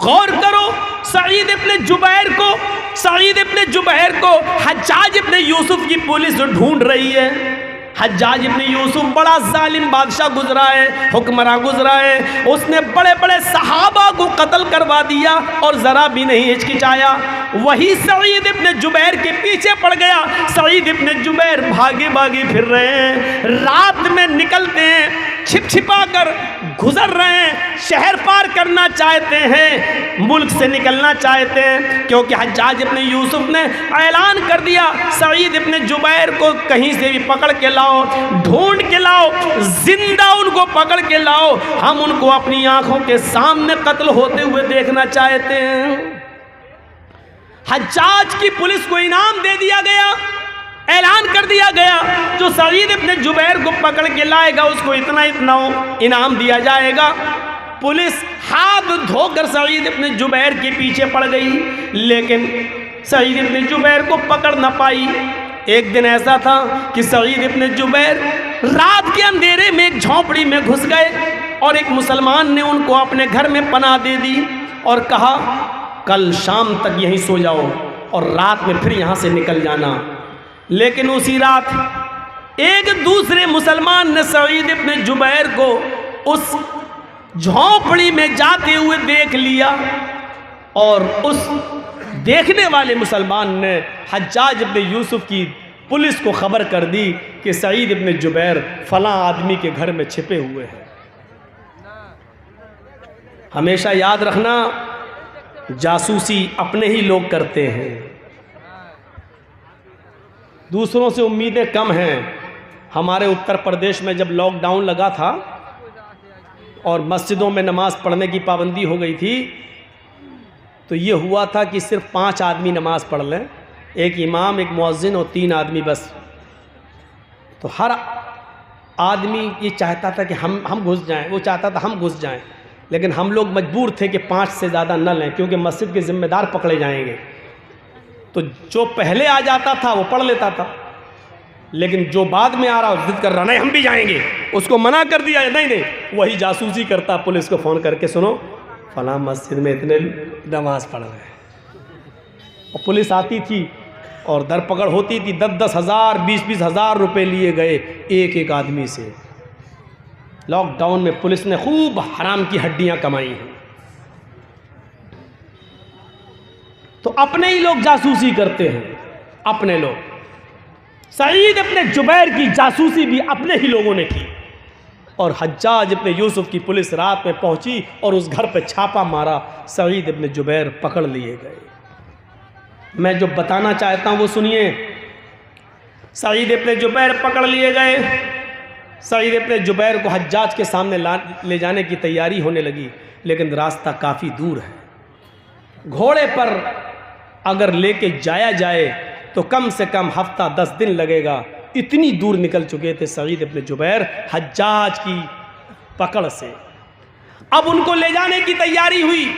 गौर करो, सईद इब्न जुबैर को हज्जाज इब्न यूसुफ की पुलिस ढूंढ रही है। हज्जाज इब्न यूसुफ बड़ा जालिम बादशाह गुजरा है, हुक्मरान गुजरा है। उसने बड़े बड़े सहाबा को कत्ल करवा दिया और ज़रा भी नहीं हिचकिचाया। वही सईद इब्न जुबैर के पीछे पड़ गया। सईद इब्न जुबैर भागे भागे फिर रहे हैं, रात में निकलते हैं, छिप छिपा कर गुजर रहे हैं, शहर पार करना चाहते हैं, मुल्क से निकलना चाहते हैं, क्योंकि हज्जाज इब्न यूसुफ ने ऐलान कर दिया सईद इब्न जुबैर को कहीं से भी पकड़ के लाओ, ढूंढ के लाओ, जिंदा उनको पकड़ के लाओ, हम उनको अपनी आंखों के सामने कत्ल होते हुए देखना चाहते हैं। हज्जाज की पुलिस को इनाम दे दिया गया, ऐलान कर दिया गया जो सईद इब्न जुबैर को पकड़ के लाएगा उसको इतना इतना इनाम दिया जाएगा। पुलिस हाथ धोकर सईद इब्न जुबैर के पीछे पड़ गई, लेकिन सईद इब्न जुबैर को पकड़ न पाई। एक दिन ऐसा था कि सईद इब्न जुबैर रात के अंधेरे में एक झोंपड़ी में घुस गए और एक मुसलमान ने उनको अपने घर में पनाह दे दी और कहा कल शाम तक यहीं सो जाओ और रात में फिर यहाँ से निकल जाना। लेकिन उसी रात एक दूसरे मुसलमान ने सईद इब्न जुबैर को उस झोंपड़ी में जाते हुए देख लिया और उस देखने वाले मुसलमान ने हज्जाज इब्न यूसुफ की पुलिस को खबर कर दी कि सईद इब्न जुबैर फलां आदमी के घर में छिपे हुए हैं। हमेशा याद रखना, जासूसी अपने ही लोग करते हैं, दूसरों से उम्मीदें कम हैं। हमारे उत्तर प्रदेश में जब लॉकडाउन लगा था और मस्जिदों में नमाज़ पढ़ने की पाबंदी हो गई थी, तो ये हुआ था कि सिर्फ 5 आदमी नमाज़ पढ़ लें, एक इमाम, एक मुअज्जिन और 3 आदमी बस। तो हर आदमी ये चाहता था कि हम घुस जाएं, वो चाहता था हम घुस जाएं, लेकिन हम लोग मजबूर थे कि 5 से ज़्यादा न लें, क्योंकि मस्जिद के ज़िम्मेदार पकड़े जाएंगे। तो जो पहले आ जाता था वो पढ़ लेता था, लेकिन जो बाद में आ रहा जिद कर रहा नहीं हम भी जाएंगे, उसको मना कर दिया, नहीं, वही जासूसी करता, पुलिस को फ़ोन करके सुनो फलां मस्जिद में इतने नमाज़ पढ़ रहे हैं। और पुलिस आती थी और दरपकड़ होती थी, 10-10 हज़ार 20-20 हज़ार रुपये लिए गए एक एक आदमी से। लॉकडाउन में पुलिस ने खूब हराम की हड्डियां कमाई हैं। तो अपने ही लोग जासूसी करते हैं, अपने लोग। सईद इब्न जुबैर की जासूसी भी अपने ही लोगों ने की और हज्जाज इब्न यूसुफ की पुलिस रात में पहुंची और उस घर पर छापा मारा, सईद इब्न जुबैर पकड़ लिए गए। मैं जो बताना चाहता हूं वो सुनिए। सईद इब्न जुबैर पकड़ लिए गए। सईद इब्न जुबैर को हज्जाज के सामने ले जाने की तैयारी होने लगी, लेकिन रास्ता काफ़ी दूर है। घोड़े पर अगर लेके जाया जाए तो कम से कम हफ्ता 10 दिन लगेगा, इतनी दूर निकल चुके थे सईद इब्न जुबैर हज्जाज की पकड़ से। अब उनको ले जाने की तैयारी हुई।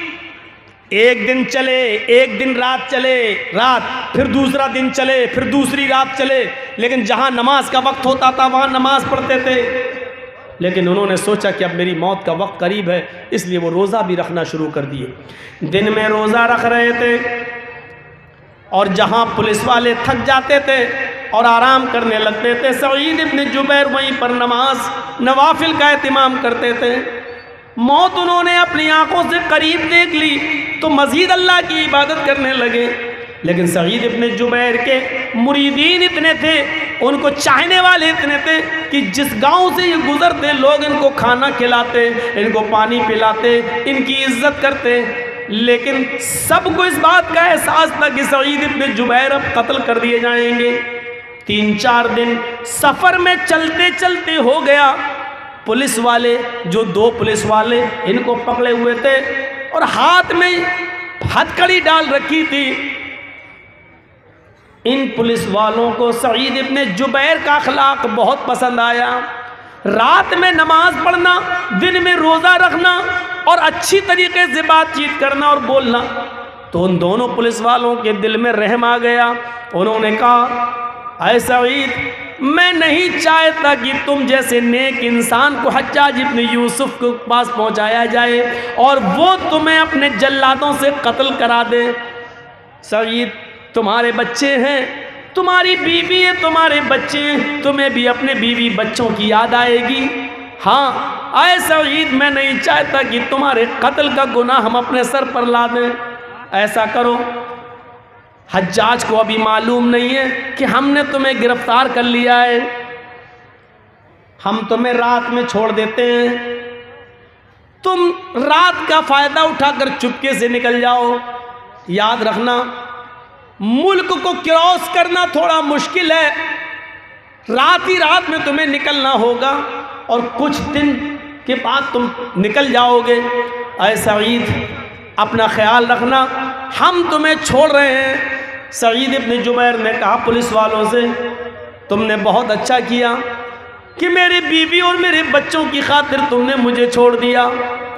एक दिन चले, एक दिन रात चले, रात फिर दूसरा दिन चले, फिर दूसरी रात चले, लेकिन जहां नमाज का वक्त होता था वहां नमाज पढ़ते थे। लेकिन उन्होंने सोचा कि अब मेरी मौत का वक्त करीब है, इसलिए वो रोज़ा भी रखना शुरू कर दिए। दिन में रोज़ा रख रहे थे और जहां पुलिस वाले थक जाते थे और आराम करने लगते थे, सईद इब्न जुबैर वहीं पर नमाज नवाफिल का एहतिमाम करते थे। मौत उन्होंने अपनी आंखों से करीब देख ली तो मज़ीद अल्लाह की इबादत करने लगे। लेकिन सईद इब्न जुबैर के मुरीदीन इतने थे, उनको चाहने वाले इतने थे कि जिस गांव से ये गुजरते लोग इनको खाना खिलाते, इनको पानी पिलाते, इनकी इज्जत करते। लेकिन सबको इस बात का एहसास था कि सईद इब्न जुबैर अब कत्ल कर दिए जाएंगे। 3-4 दिन सफ़र में चलते चलते हो गया। पुलिस वाले, जो 2 पुलिस वाले इनको पकड़े हुए थे और हाथ में हथकड़ी डाल रखी थी, इन पुलिस वालों को सईद इब्न जुबैर का अखलाक बहुत पसंद आया। रात में नमाज पढ़ना, दिन में रोज़ा रखना और अच्छी तरीके से बातचीत करना और बोलना। तो उन दोनों पुलिस वालों के दिल में रहम आ गया। उन्होंने कहा ऐ सईद, मैं नहीं चाहता कि तुम जैसे नेक इंसान को हज्जाज इब्न यूसुफ के पास पहुंचाया जाए और वो तुम्हें अपने जल्लादों से कत्ल करा दे। सईद, तुम्हारे बच्चे हैं, तुम्हारी बीवी है, तुम्हारे बच्चे हैं, तुम्हें भी अपने बीवी बच्चों की याद आएगी। हाँ ऐ सईद, मैं नहीं चाहता कि तुम्हारे कत्ल का गुनाह हम अपने सर पर ला दें। ऐसा करो, हज्जाज को अभी मालूम नहीं है कि हमने तुम्हें गिरफ्तार कर लिया है, हम तुम्हें रात में छोड़ देते हैं, तुम रात का फायदा उठाकर चुपके से निकल जाओ। याद रखना, मुल्क को क्रॉस करना थोड़ा मुश्किल है, रात ही रात में तुम्हें निकलना होगा और कुछ दिन के बाद तुम निकल जाओगे। ऐ सईद, अपना ख्याल रखना, हम तुम्हें छोड़ रहे हैं। सईद इब्न जुबैर ने कहा पुलिस वालों से, तुमने बहुत अच्छा किया कि मेरी बीवी और मेरे बच्चों की खातिर तुमने मुझे छोड़ दिया।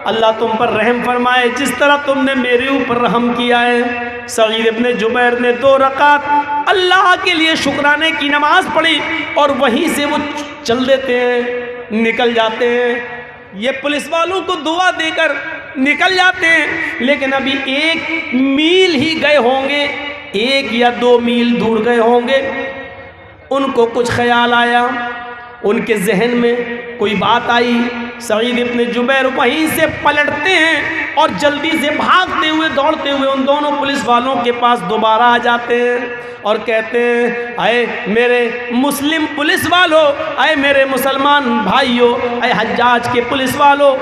अल्लाह तुम पर रहम फरमाए जिस तरह तुमने मेरे ऊपर रहम किया है। सईद इब्न जुबैर ने 2 रकात अल्लाह के लिए शुक्राने की नमाज पढ़ी और वहीं से वो चल देते हैं, निकल जाते हैं। ये पुलिस वालों को दुआ देकर निकल जाते हैं, लेकिन अभी 1 मील ही गए होंगे, 1 या 2 मील दूर गए होंगे, उनको कुछ ख्याल आया, उनके जहन में कोई बात आई। सईद इब्न जुबैर वहीं से पलटते हैं और जल्दी से भागते हुए दौड़ते हुए उन दोनों पुलिस वालों के पास दोबारा आ जाते हैं और कहते हैं, अये मेरे मुस्लिम पुलिस वालों, अये मेरे मुसलमान भाइयों, अये हज्जाज के पुलिस वालों,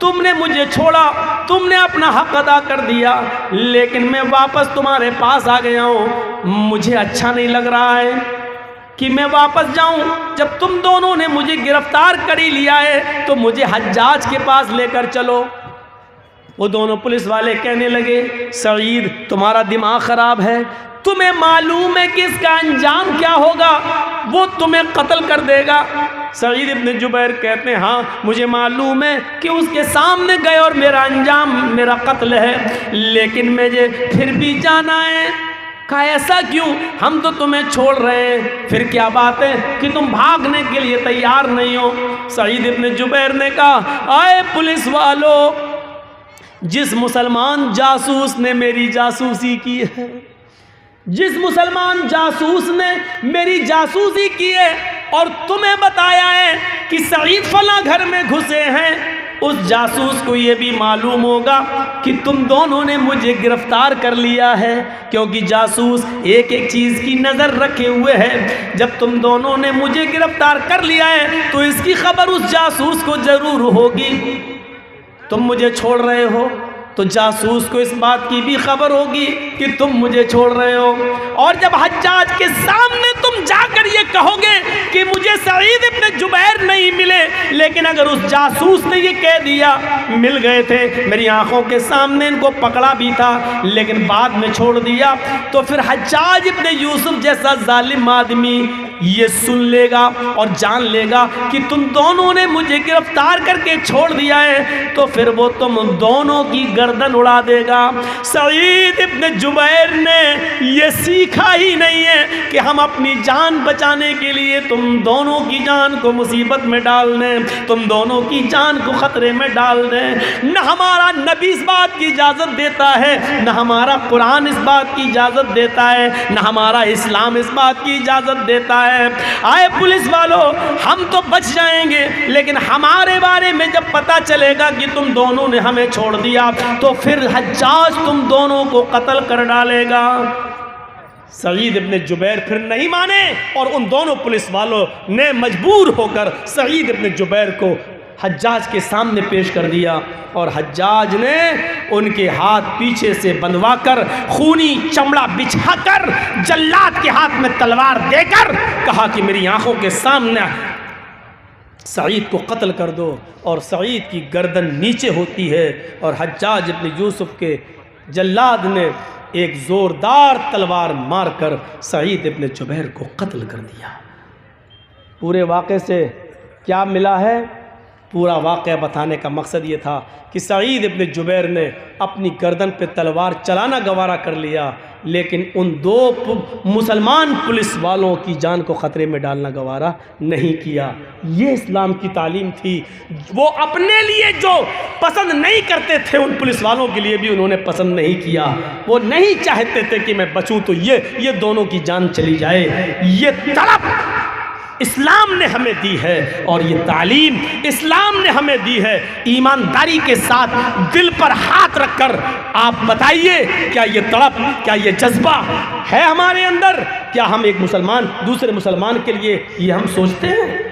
तुमने मुझे छोड़ा, तुमने अपना हक अदा कर दिया, लेकिन मैं वापस तुम्हारे पास आ गया हूँ। मुझे अच्छा नहीं लग रहा है कि मैं वापस जाऊं। जब तुम दोनों ने मुझे गिरफ्तार कर ही लिया है तो मुझे हज्जाज के पास लेकर चलो। वो दोनों पुलिस वाले कहने लगे, सईद तुम्हारा दिमाग खराब है, तुम्हें मालूम है कि इसका अंजाम क्या होगा, वो तुम्हें कत्ल कर देगा। सईद इब्न जुबैर कहते हैं, हाँ मुझे मालूम है कि उसके सामने गए और मेरा अंजाम मेरा कत्ल है, लेकिन मुझे फिर भी जाना है। कहा ऐसा क्यों, हम तो तुम्हें छोड़ रहे हैं, फिर क्या बात है कि तुम भागने के लिए तैयार नहीं हो। सईद इब्न जुबैर ने कहा, आए पुलिस वालों, जिस मुसलमान जासूस ने मेरी जासूसी की है, जिस मुसलमान जासूस ने मेरी जासूसी की है और तुम्हें बताया है कि सईद फला घर में घुसे हैं, उस जासूस को ये भी मालूम होगा कि तुम दोनों ने मुझे गिरफ्तार कर लिया है, क्योंकि जासूस एक एक चीज़ की नज़र रखे हुए है। जब तुम दोनों ने मुझे गिरफ्तार कर लिया है तो इसकी खबर उस जासूस को ज़रूर होगी। तुम मुझे छोड़ रहे हो तो जासूस को इस बात की भी खबर होगी कि तुम मुझे छोड़ रहे हो, और जब हज्जाज के सामने तुम जाकर ये कहोगे कि मुझे सईद इब्न जुबैर नहीं मिले, लेकिन अगर उस जासूस ने ये कह दिया मिल गए थे, मेरी आंखों के सामने इनको पकड़ा भी था लेकिन बाद में छोड़ दिया, तो फिर हज्जाज इब्न यूसुफ जैसा जालिम आदमी ये सुन लेगा और जान लेगा कि तुम दोनों ने मुझे गिरफ्तार करके छोड़ दिया है, तो फिर वो तुम दोनों की गर्दन उड़ा देगा। सईद इब्न जुबैर ने ये सीखा ही नहीं है कि हम अपनी जान बचाने के लिए तुम दोनों की जान को मुसीबत में डाल दें, तुम दोनों की जान को खतरे में डाल दें। न हमारा नबी इस बात की इजाज़त देता है, न हमारा कुरान इस बात की इजाज़त देता है, न हमारा इस्लाम इस बात की इजाज़त देता है। आए पुलिस वालों, हम तो बच जाएंगे, लेकिन हमारे बारे में जब पता चलेगा कि तुम दोनों ने हमें छोड़ दिया तो फिर हज्जाज तुम दोनों को कत्ल कर डालेगा। सईद इब्न जुबैर फिर नहीं माने और उन दोनों पुलिस वालों ने मजबूर होकर सईद इब्न जुबैर को हज्जाज के सामने पेश कर दिया, और हज्जाज ने उनके हाथ पीछे से बंधवाकर खूनी चमड़ा बिछाकर जल्लाद के हाथ में तलवार देकर कहा कि मेरी आंखों के सामने सईद को कत्ल कर दो, और सईद की गर्दन नीचे होती है और हज्जाज इब्न यूसुफ के जल्लाद ने एक ज़ोरदार तलवार मारकर सईद इब्न जुबैर को कत्ल कर दिया। पूरे वाक़े से क्या मिला है, पूरा वाक़या बताने का मकसद ये था कि सईद इब्न जुबैर ने अपनी गर्दन पे तलवार चलाना गवारा कर लिया, लेकिन उन दो मुसलमान पुलिस वालों की जान को ख़तरे में डालना गवारा नहीं किया। ये इस्लाम की तालीम थी। वो अपने लिए जो पसंद नहीं करते थे उन पुलिस वालों के लिए भी उन्होंने पसंद नहीं किया। वो नहीं चाहते थे कि मैं बचूं तो ये दोनों की जान चली जाए। ये तड़प इस्लाम ने हमें दी है और ये तालीम इस्लाम ने हमें दी है। ईमानदारी के साथ दिल पर हाथ रखकर आप बताइए, क्या ये तड़प, क्या ये जज्बा है हमारे अंदर? क्या हम एक मुसलमान दूसरे मुसलमान के लिए ये हम सोचते हैं?